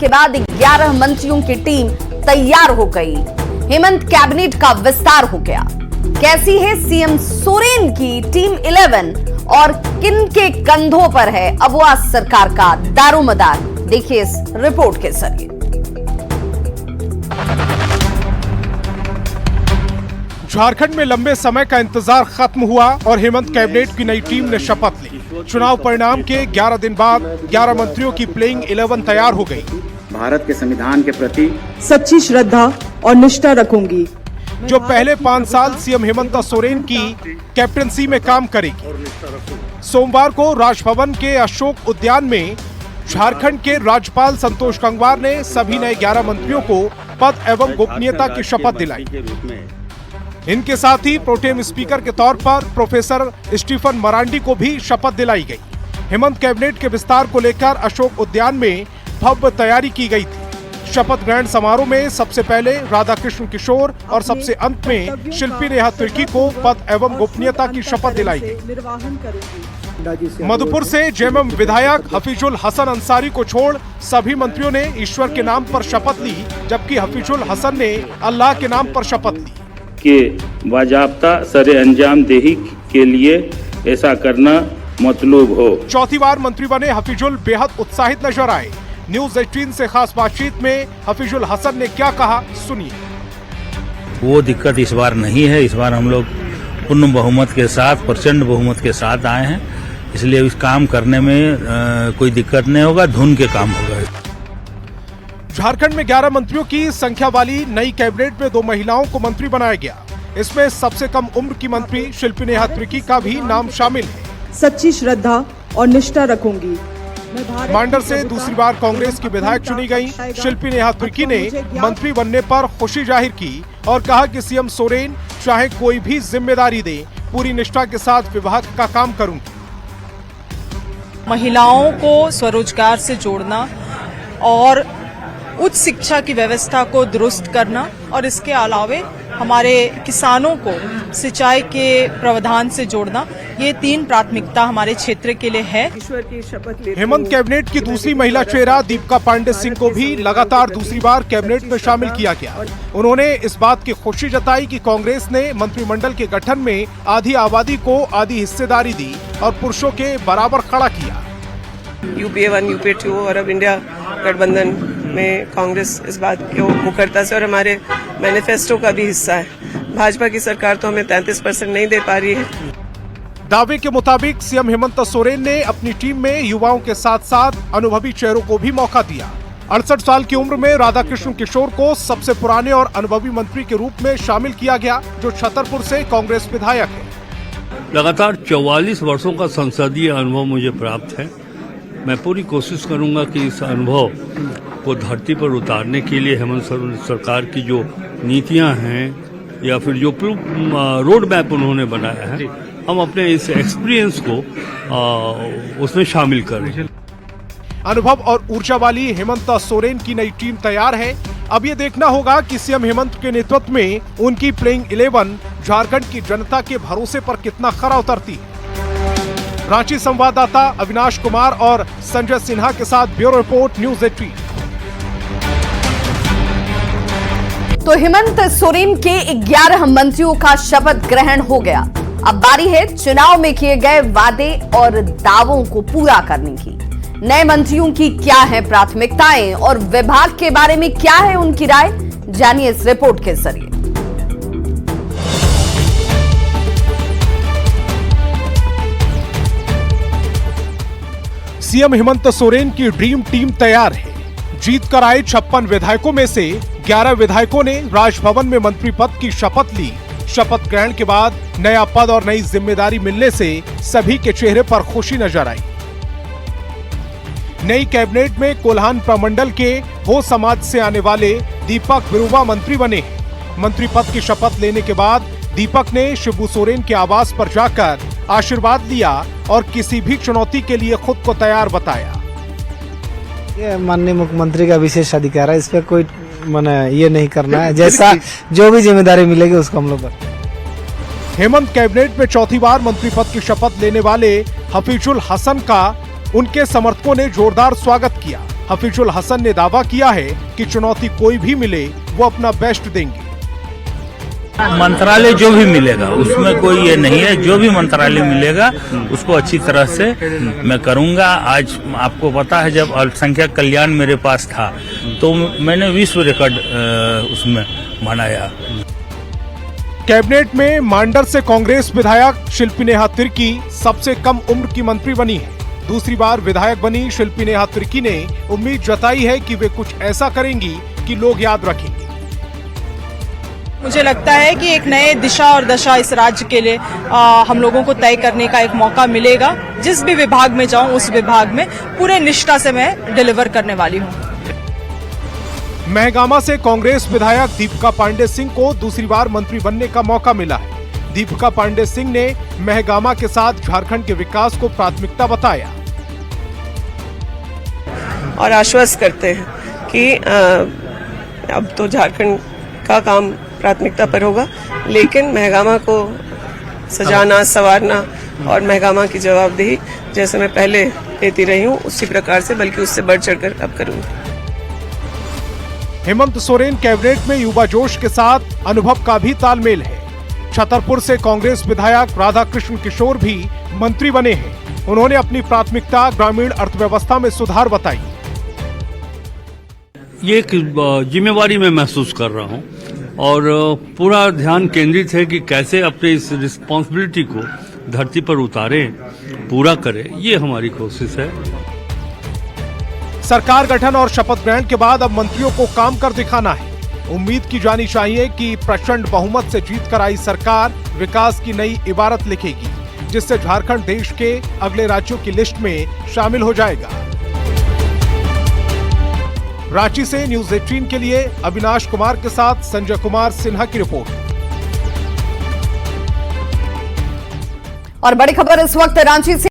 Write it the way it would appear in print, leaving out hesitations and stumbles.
के बाद 11 मंत्रियों की टीम तैयार हो गई। हेमंत कैबिनेट का विस्तार हो गया। कैसी है सीएम सोरेन की टीम 11 और किन के कंधों पर है अबुआ सरकार का दारोमदार, देखिए इस रिपोर्ट के जरिए। झारखंड में लंबे समय का इंतजार खत्म हुआ और हेमंत कैबिनेट की नई टीम ने शपथ ली। चुनाव परिणाम के 11 दिन बाद 11 मंत्रियों की प्लेइंग 11 तैयार हो गई। भारत के संविधान के प्रति सच्ची श्रद्धा और निष्ठा रखूंगी, जो पहले 5 साल सीएम हेमंत सोरेन की कैप्टनसी में काम करेगी। सोमवार को राजभवन के अशोक उद्यान में झारखंड के राज्यपाल संतोष गंगवार ने सभी नए 11 मंत्रियों को पद एवं गोपनीयता की शपथ दिलाई। इनके साथ ही प्रोटेम स्पीकर के तौर पर प्रोफेसर स्टीफन मरांडी को भी शपथ दिलाई गई। हेमंत कैबिनेट के विस्तार को लेकर अशोक उद्यान में भव्य तैयारी की गई थी। शपथ ग्रहण समारोह में सबसे पहले राधाकृष्ण किशोर और सबसे अंत में शिल्पी नेहा तिर्की को पद एवं गोपनीयता की शपथ दिलाई गई। मधुपुर से जेएमएम विधायक हफीजुल हसन अंसारी को छोड़ सभी मंत्रियों ने ईश्वर के नाम पर शपथ ली, जबकि हफीजुल हसन ने अल्लाह के नाम पर शपथ ली के बाजाब्ता सरे अंजाम देही के लिए ऐसा करना मतलूब हो। चौथी बार मंत्री बने हफीजुल बेहद उत्साहित नजर आए। न्यूज 18 से खास बातचीत में हफीजुल हसन ने क्या कहा, सुनिए। वो दिक्कत इस बार नहीं है। इस बार हम लोग पूर्ण बहुमत के साथ, प्रचंड बहुमत के साथ आए हैं, इसलिए इस काम करने में कोई दिक्कत नहीं होगा, धुन के काम होगा। झारखंड में 11 मंत्रियों की संख्या वाली नई कैबिनेट में 2 महिलाओं को मंत्री बनाया गया। इसमें सबसे कम उम्र की मंत्री शिल्पी नेहा तिर्की का भी नाम शामिल है। सच्ची श्रद्धा और निष्ठा रखूंगी। मांडर से दूसरी बार कांग्रेस की विधायक चुनी गई। शिल्पी नेहा तिर्की ने मंत्री बनने पर खुशी जाहिर की और कहा कि सीएम सोरेन चाहे कोई भी जिम्मेदारी दे, पूरी निष्ठा के साथ विभाग का काम करूंगी। महिलाओं को स्वरोजगार से जोड़ना और उच्च शिक्षा की व्यवस्था को दुरुस्त करना और इसके अलावे हमारे किसानों को सिंचाई के प्रावधान से जोड़ना, ये 3 प्राथमिकता हमारे क्षेत्र के लिए है। हेमंत कैबिनेट की दूसरी महिला चेहरा दीपिका पांडे सिंह को भी लगातार दूसरी बार कैबिनेट में शामिल किया गया। उन्होंने इस बात की खुशी जताई कि कांग्रेस ने मंत्रिमंडल के गठन में आधी आबादी को आधी हिस्सेदारी दी और पुरुषों के बराबर खड़ा किया। यूपीए 1, यूपीए 2 और अब इंडिया गठबंधन में कांग्रेस इस बात को मुखरता से और हमारे मैनिफेस्टो का भी हिस्सा है। भाजपा की सरकार तो हमें 33% नहीं दे पा रही है। दावे के मुताबिक सीएम हेमंत सोरेन ने अपनी टीम में युवाओं के साथ साथ अनुभवी चेहरों को भी मौका दिया। 68 साल की उम्र में राधाकृष्ण किशोर को सबसे पुराने और अनुभवी मंत्री के रूप में शामिल किया गया, जो छतरपुर से कांग्रेस विधायक है। लगातार 44 वर्षों का संसदीय अनुभव मुझे प्राप्त है। मैं पूरी कोशिश करूंगा कि इस अनुभव को धरती पर उतारने के लिए हेमंत सरकार की जो नीतियां हैं या फिर जो रोड मैप उन्होंने बनाया है, हम अपने इस एक्सपीरियंस को उसमें शामिल करें। अनुभव और ऊर्जा वाली हेमंत सोरेन की नई टीम तैयार है। अब ये देखना होगा कि सीएम हेमंत के नेतृत्व में उनकी प्लेइंग 11 झारखंड की जनता के भरोसे पर कितना खरा उतरती है। रांची संवाददाता अविनाश कुमार और संजय सिन्हा के साथ ब्यूरो रिपोर्ट, न्यूज 18। तो हेमंत सोरेन के 11 मंत्रियों का शपथ ग्रहण हो गया। अब बारी है चुनाव में किए गए वादे और दावों को पूरा करने की। नए मंत्रियों की क्या है प्राथमिकताएं और विभाग के बारे में क्या है उनकी राय, जानिए इस रिपोर्ट के जरिए। सीएम हेमंत सोरेन की ड्रीम टीम तैयार है। जीत कर आए 56 विधायकों में से 11 विधायकों ने राजभवन में मंत्री पद की शपथ ली। शपथ ग्रहण के बाद नया पद और नई जिम्मेदारी मिलने से सभी के चेहरे पर खुशी नजर आई। नई कैबिनेट में कोल्हान प्रमंडल के हो समाज से आने वाले दीपक बिरुवा मंत्री बने। मंत्री पद की शपथ लेने के बाद दीपक ने शिबू सोरेन के आवास पर जाकर आशीर्वाद लिया और किसी भी चुनौती के लिए खुद को तैयार बताया। ये माननीय मुख्यमंत्री का विशेष अधिकार है, इस पे कोई ये नहीं करना है, जैसा जो भी जिम्मेदारी मिलेगी उसको हम लोग। हेमंत कैबिनेट में चौथी बार मंत्री पद की शपथ लेने वाले हफीजुल हसन का उनके समर्थकों ने जोरदार स्वागत किया। हफीजुल हसन ने दावा किया है कि चुनौती कोई भी मिले वो अपना बेस्ट देंगे। मंत्रालय जो भी मिलेगा उसमें कोई ये नहीं है, जो भी मंत्रालय मिलेगा उसको अच्छी तरह से मैं करूंगा। आज आपको पता है जब अल्पसंख्यक कल्याण मेरे पास था तो मैंने विश्व रिकॉर्ड उसमें बनाया। कैबिनेट में मांडर से कांग्रेस विधायक शिल्पी नेहा तिर्की सबसे कम उम्र की मंत्री बनी है। दूसरी बार विधायक बनी शिल्पी नेहा तिर्की ने उम्मीद जताई है कि वे कुछ ऐसा करेंगी कि लोग याद रखेंगे। मुझे लगता है कि एक नए दिशा और दशा इस राज्य के लिए हम लोगों को तय करने का एक मौका मिलेगा। जिस भी विभाग में जाऊं उस विभाग में पूरे निष्ठा से मैं डिलीवर करने वाली हूं। महगामा से कांग्रेस विधायक दीपिका पांडे सिंह को दूसरी बार मंत्री बनने का मौका मिला है। दीपिका पांडे सिंह ने महगामा के साथ झारखंड के विकास को प्राथमिकता बताया और आश्वस्त करते हैं कि अब तो झारखंड का काम प्राथमिकता पर होगा, लेकिन महगामा को सजाना संवारना और महगामा की जवाबदेही जैसे मैं पहले देती रही हूँ उसी प्रकार से, बल्कि उससे बढ़ चढ़कर अब करूंगी। हेमंत सोरेन कैबिनेट में युवा जोश के साथ अनुभव का भी तालमेल है। छतरपुर से कांग्रेस विधायक राधाकृष्ण किशोर भी मंत्री बने हैं। उन्होंने अपनी प्राथमिकता ग्रामीण अर्थव्यवस्था में सुधार बताई। ये एक जिम्मेवारी मैं महसूस कर रहा हूँ और पूरा ध्यान केंद्रित है कि कैसे अपने इस रिस्पॉन्सिबिलिटी को धरती पर उतारें, पूरा करें, ये हमारी कोशिश है। सरकार गठन और शपथ ग्रहण के बाद अब मंत्रियों को काम कर दिखाना है। उम्मीद की जानी चाहिए कि प्रचंड बहुमत से जीत कर आई सरकार विकास की नई इबारत लिखेगी, जिससे झारखंड देश के अगले राज्यों की लिस्ट में शामिल हो जाएगा। रांची से न्यूज़ 18 के लिए अविनाश कुमार के साथ संजय कुमार सिन्हा की रिपोर्ट। और बड़ी खबर इस वक्त रांची से